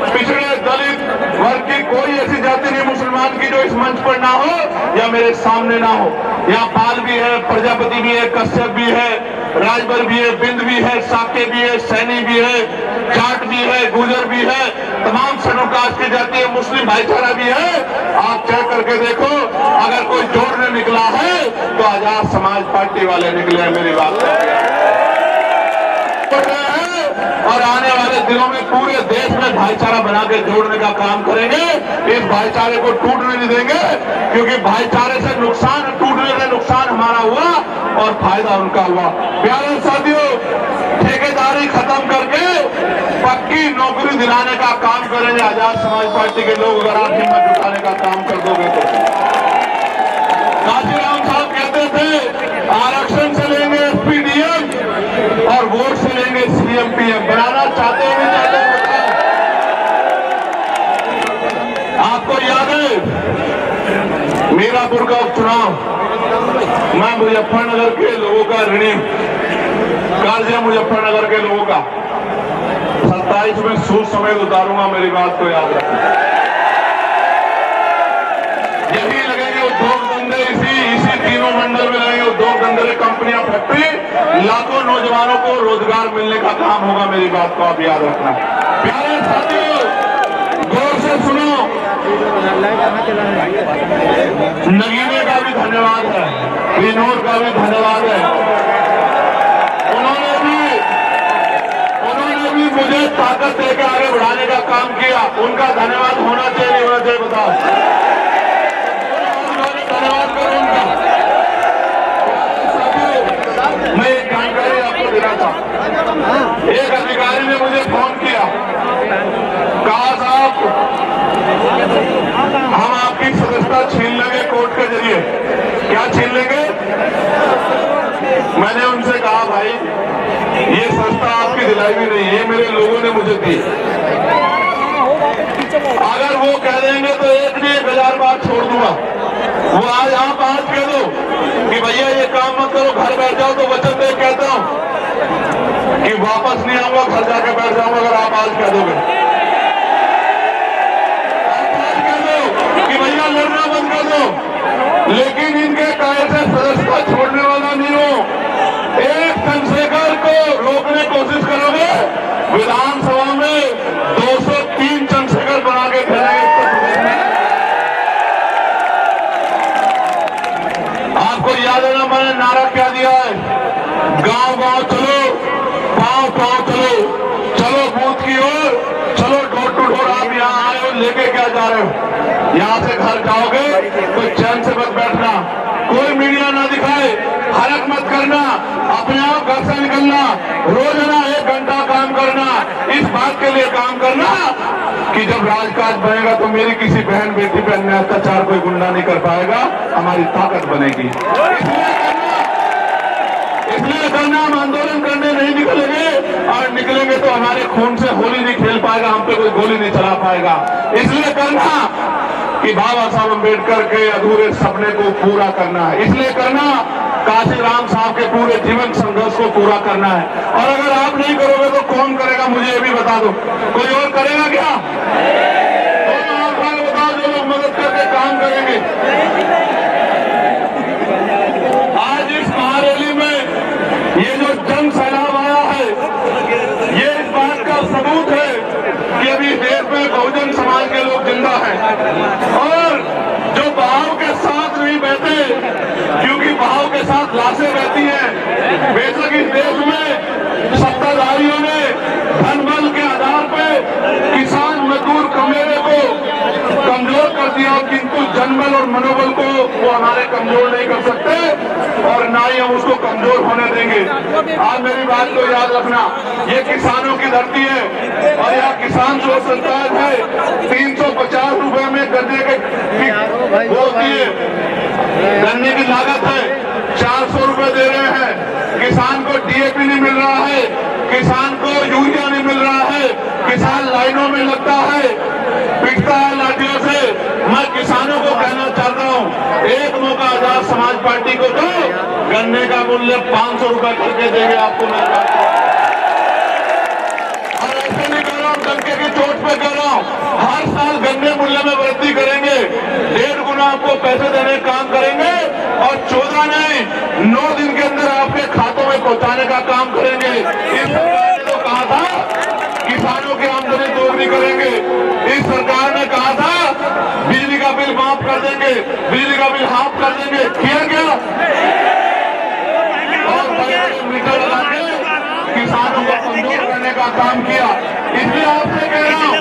पिछड़े दलित वर्ग की कोई ऐसी जाति नहीं मुसलमान की जो इस मंच पर ना हो या मेरे सामने ना हो। यहाँ पाल भी है, प्रजापति भी है, कश्यप भी है, राजभर भी है, बिंद भी है, साके भी है, सैनी भी है, जाट भी है, गुजर भी है, तमाम सनोकाश की जाति है, मुस्लिम भाईचारा भी है। आप चेक करके देखो, अगर कोई जोड़ने निकला है तो आजाद समाज पार्टी वाले निकले हैं। मेरी बात और आने वाले दिनों में पूरे देश में भाईचारा बना के जोड़ने का काम करेंगे। इस भाईचारे को टूटने नहीं देंगे, क्योंकि भाईचारे से नुकसान, टूटने से नुकसान हमारा हुआ और फायदा उनका हुआ। प्यारे साथियों, ठेकेदारी खत्म करके पक्की नौकरी दिलाने का काम करेंगे आजाद समाज पार्टी के लोग। अगर आप हिम्मत जुटाने का काम कर दोगे तो। काशीराम साहब कहते थे आरक्षण से लेंगे एसपीडीएम और वोट से लेंगे सीएम पीएम। बनाना चाहते हो नहीं चाहते? आपको याद है मीरापुर का उपचुनाव, मैं मुजफ्फरनगर के लोगों का ऋणी, कर्ज है मुजफ्फरनगर के लोगों का। 27 में सूद समेत उतारूंगा, मेरी बात को याद रखना। यही लगेंगे उद्योग धंधे, इसी तीनों मंडल में लगेंगे उद्योग धंधे, कंपनियां, फैक्ट्री, लाखों नौजवानों को रोजगार मिलने का काम होगा। मेरी बात को आप याद रखना। प्यारे साथियों, गौर से सुनो, नगीने का भी धन्यवाद है, विनोद का भी धन्यवाद है। उन्होंने भी मुझे ताकत देकर आगे बढ़ाने का काम किया। उनका धन्यवाद होना चाहिए, नहीं होना चाहिए बताओ? धन्यवाद करो उनका। मैं एक जानकारी आपको देना था। एक अधिकारी ने मुझे फोन किया, कहा साहब हम आपकी सदस्यता छीन लेंगे कोर्ट के जरिए। क्या छीन लेंगे? मैंने उनसे कहा भाई ये सदस्यता आपकी दिलाई भी नहीं है, मेरे लोगों ने मुझे दी। अगर वो कह देंगे तो 1,000 बार छोड़ दूंगा। वो आप आज कह दो कि भैया ये काम मत करो, घर बैठ जाओ, तो वचन दे कहता हूं कि वापस नहीं आऊंगा, घर जाकर बैठ जाऊंगा। अगर आप आज कह दोगे, आप आज कह दो कि भैया लड़ना बंद कर दो, लेकिन इनके कहे से सदस्यता छोड़ने वाला नहीं हो। एक चंद्रशेखर को रोकने की कोशिश करोगे, विधानसभा में 203 चंद्रशेखर बना के भेजेंगे। आपको याद है ना मैंने नारा क्या दिया है? गांव गांव चलो, पांव पांव चलो, चलो बूथ की ओर, चलो डोर टू डोर। आप यहाँ आए हो, लेके क्या जा रहे हो? यहाँ से घर जाओगे तो चैन से मत बैठना, कोई मीडिया ना दिखाए, हरक मत करना, अपने आप घर से निकलना, रोजाना 1 घंटा काम करना। इस बात के लिए काम करना कि जब राजकाज बनेगा तो मेरी किसी बहन बेटी पे अन्याय अत्याचार कोई गुंडा नहीं कर पाएगा, हमारी ताकत बनेगी। इसलिए करना, हम आंदोलन करने नहीं निकलेंगे, और निकलेंगे तो हमारे खून से होली नहीं खेल पाएगा, हम पे कोई गोली नहीं चला पाएगा। इसलिए करना कि बाबा साहब अम्बेडकर के अधूरे सपने को पूरा करना है। इसलिए करना काशीराम साहब के पूरे जीवन संघर्ष को पूरा करना है। और अगर आप नहीं करोगे तो कौन करेगा? मुझे ये भी बता दो, कोई और करेगा क्या? तो आप बताओ जो लोग मदद करके काम करेंगे। आज इस महारैली में ये जो जन सैलाब आया है, ये इस बात का सबूत है कि अभी देश में बहुजन समाज के लोग जिंदा हैं, और जो बहाव के साथ नहीं बहते, क्योंकि बहाव के साथ लाशें बहती हैं। बेशक इस देश में सत्ताधारियों ने धन बल के आधार पर किसान मजदूर कमेरे को कमजोर कर दिया, किंतु जनबल और मनोबल को वो हमारे कमजोर नहीं कर सकते, और ना ही हम उसको कमजोर होने देंगे। आप मेरी बात को याद रखना, ये किसानों की धरती है, और यहाँ किसान जो संतान है 350 रुपए में गन्ने के बोती है, गन्ने की लागत है 400 रुपए दे रहे हैं। किसान को डीएपी नहीं मिल रहा है, किसान को यूरिया नहीं मिल रहा है, किसान लाइनों में लगता है, पिटता है लाठियों से। मैं किसानों को कहना चाहता हूं, एक मौका आजाद समाज पार्टी को दो, गन्ने का मूल्य 500 रुपए करके देंगे आपको। मैं और ऐसे नहीं कर रहा हूं, डर के की चोट पे कह रहा हूँ, हर साल गन्ने मूल्य में वृद्धि करेंगे, 1.5 गुना आपको पैसे देने का काम करेंगे और 14 नहीं 9 दिन के अंदर आपके खातों में पहुंचाने का काम करेंगे। इस सरकार ने तो कहा था किसानों की आमदनी दोगुनी करेंगे, इस सरकार ने कहा था बिजली का बिल माफ कर देंगे, बिजली का बिल हाफ कर देंगे, किया क्या? और बड़े मीटर लगा के किसानों को कमजोर करने का काम किया। इसलिए आपसे कह रहा हूँ,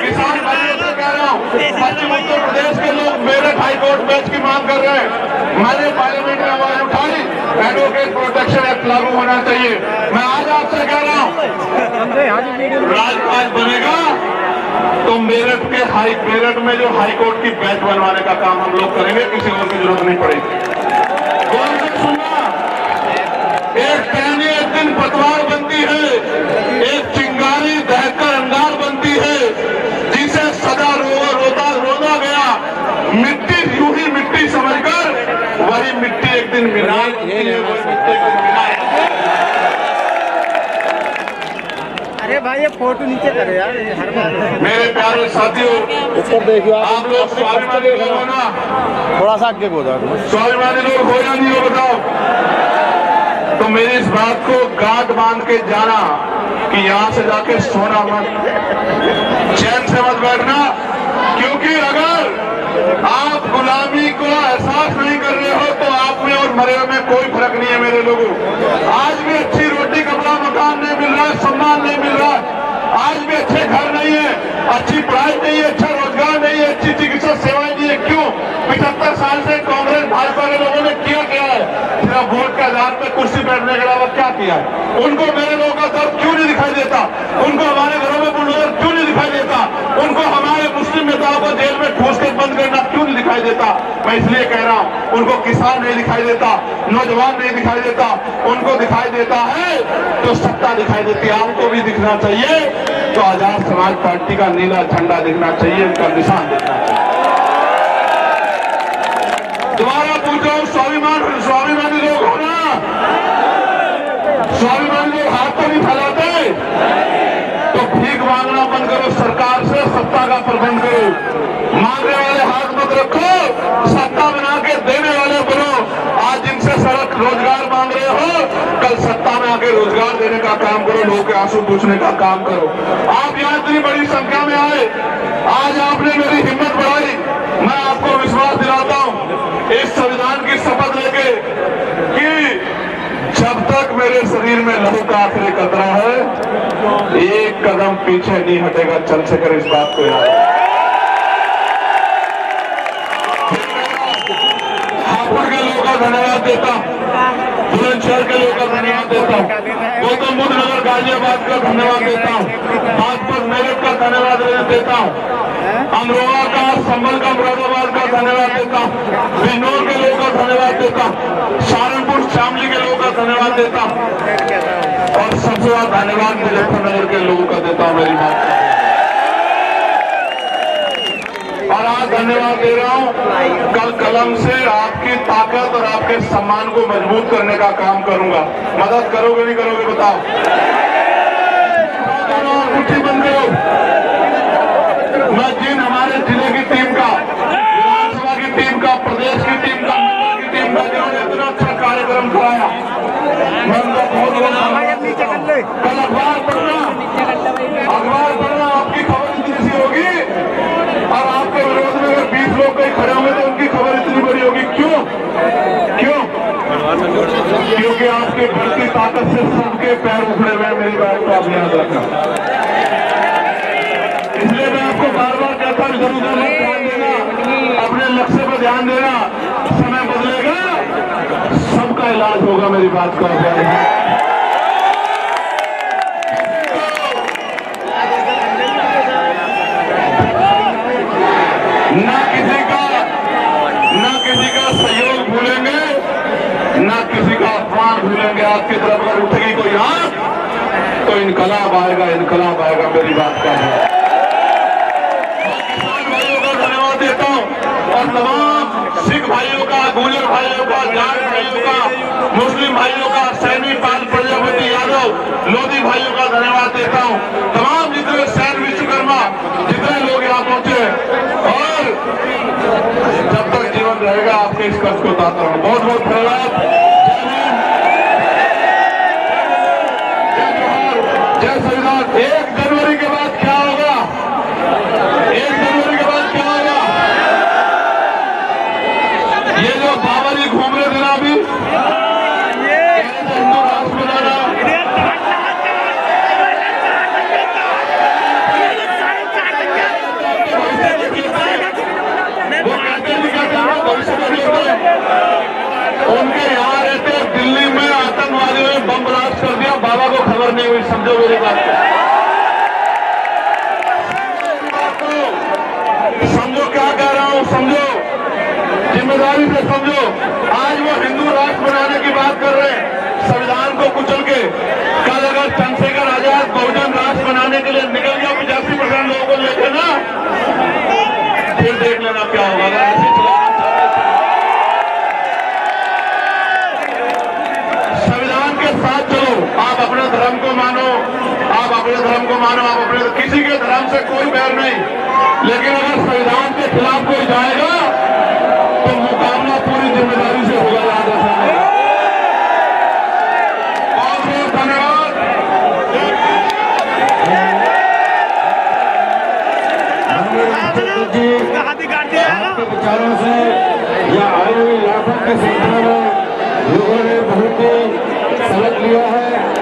किसान भाइयों से कह रहा हूँ, पश्चिम उत्तर प्रदेश के लोग मेरठ हाईकोर्ट बेंच की मांग कर रहे हैं। मैंने पार्लियामेंट में आवाज उठाई, एडवोकेट प्रोटेक्शन एक्ट लागू होना चाहिए। मैं आज आपसे कह रहा हूँ, राजपाल बनेगा तो मेरठ में जो हाईकोर्ट की बेंच बनवाने का काम हम लोग करेंगे, किसी और की जरूरत नहीं पड़ेगी। कौन से सुनना, एक टहनी एक दिन पतवार बनती है, एक चिंगारी दहकर अंगार बनती है, जिसे सदा रोना गया मिट्टी यूं ही मिट्टी समझकर वही मिट्टी एक दिन मीनार बनती है, वही मिट्टी को मीनार। अरे भाई ये फोटो नीचे करे यार, हर बार। मेरे प्यारे साथियों, ऊपर देखियो आप लोग स्वाभिमानी लोग हो ना, थोड़ा सा आगे हो जाओ। स्वाभिमानी लोग हो या नहीं हो बताओ? तो मेरी इस बात को गांठ बांध के जाना कि यहां से जाके सोना मत, चैन से मत बैठना, क्योंकि अगर आप गुलामी को एहसास नहीं कर रहे हो तो आप में और मरे में कोई फर्क नहीं है मेरे लोगों। आज भी अच्छी रोटी कपड़ा मकान नहीं मिल रहा है, सम्मान नहीं मिल रहा है, आज भी अच्छे घर नहीं है, अच्छी पढ़ाई नहीं है, अच्छा रोजगार नहीं है, अच्छी चिकित्सा सेवाएं नहीं है। क्यों? 75 साल से कांग्रेस भाजपा के लोगों ने क्या किया है? सिर्फ वोट के आधार पर कुर्सी बैठने के अलावा क्या किया है? उनको मेरे लोगों का दर्द क्यों नहीं दिखाई देता? उनको हमारे घरों में बुलडोजर क्यों नहीं दिखाई देता? उनको हमारे मुस्लिम नेताओं को जेल में ठूस के बंद करना क्यों नहीं दिखाई देता? मैं इसलिए कह रहा हूं, उनको किसान नहीं दिखाई देता, नौजवान नहीं दिखाई देता, उनको दिखाई देता है तो सत्ता दिखाई देती है। आपको भी दिखना चाहिए तो आजाद समाज पार्टी का नीला झंडा दिखना चाहिए, उनका निशान दिखना चाहिए। दोबारा पूछ रहा हूं, स्वाभिमानी लोग हो ना? स्वाभिमानी लोग हाथ तो नहीं फैलाते? तो भीख मांगना बंद करो, सरकार से सत्ता का प्रबंध करो, मांगने वाले हाथ मत रखो, सत्ता बना के देने वाले बनो। आज जिनसे सड़क रोजगार मांग रहे हो, कल सत्ता में आके रोजगार देने का काम करो, लोगों के आंसू पूछने का काम करो। आप यहाँ इतनी बड़ी संख्या में आए, आज आपने मेरी हिम्मत बढ़ाई। मैं आपको विश्वास दिलाता हूँ इस संविधान की शपथ लेके कि जब तक मेरे शरीर में लहू का आखिरी कतरा है, एक कदम पीछे नहीं हटेगा। चंद्रशेखर इस बात को याद, हापुड़ के लोगों का धन्यवाद देता हूँ, बुलंदशहर के लोगों का धन्यवाद देता हूँ, गौतम बुद्ध नगर गाजियाबाद का धन्यवाद देता हूँ, बागपत मेरठ का धन्यवाद देता हूँ, अमरोहा का, संभल का, मुरादाबाद का धन्यवाद देता हूँ, बिजनौर के लोगों का धन्यवाद देता हूँ, सहारनपुर शामली के लोगों का धन्यवाद देता हूँ और सबसे ज्यादा धन्यवाद मुजफ्फरनगर के लोगों का देता हूँ। मेरी बात और आज धन्यवाद दे रहा हूँ, कल कलम से आपकी ताकत और आपके सम्मान को मजबूत करने का काम करूंगा। मदद करोगे नहीं करोगे बताओ? मुट्ठी बंद करो। मैं जिन हमारे जिले की टीम का, विधानसभा की टीम का, प्रदेश की टीम का, मंडल की टीम का, जिन्होंने इतना अच्छा कार्यक्रम कराया, मैं उनका बहुत कल अखबार पढ़ना आपकी खबर इतनी सी होगी और आपके विरोध में अगर 20 लोग कहीं खड़े होंगे तो उनकी खबर इतनी बड़ी होगी। क्यों? क्योंकि आपके बढ़ती ताकत से सबके पैर उखड़े हुए। मेरी बात को आप याद रखना। इसलिए मैं आपको बार बार कहता हूं, जरूर ध्यान देना, अपने लक्ष्य पर ध्यान देना। समय बदलेगा, सबका इलाज होगा। मेरी बात को ना किसी का सहयोग भूलेंगे, ना किसी का अपमान भूलेंगे। आपकी तरफ अगर उठेगी कोई हाथ तो इनकलाब आएगा, इनकलाब आएगा। मेरी बात का है। किसान भाइयों का धन्यवाद देता हूँ और तमाम सिख भाइयों का, गुर्जर भाइयों का, जाट भाइयों का, मुस्लिम भाइयों का, सैनी पाल प्रजापति यादव लोधी भाइयों का धन्यवाद देता हूँ। तमाम जितने सैन विश्वकर्मा समझो मेरी बात को, समझो क्या कह रहा हूं, समझो, जिम्मेदारी से समझो। आज वो हिंदू राष्ट्र बनाने की बात कर रहे हैं, संविधान को कुचल के। कल अगर चंद्रशेखर आजाद बहुजन राष्ट्र बनाने के लिए निकल गया 85% लोगों को लेकर ना, फिर देख लेना क्या होगा। अगर ऐसे चलाना चाहते संविधान के साथ चलो। आप अपने धर्म को मानो, आप अपने धर्म को मानो, आप अपने, किसी के धर्म से कोई बैर नहीं, लेकिन अगर संविधान के खिलाफ कोई जाएगा तो मुकाबला पूरी जिम्मेदारी से होगा। याद रखना। बहुत बहुत धन्यवाद। आपके विचारों से या आए हुए लाखों की संख्या में लोगों ने बहुत ही सबक लिया है।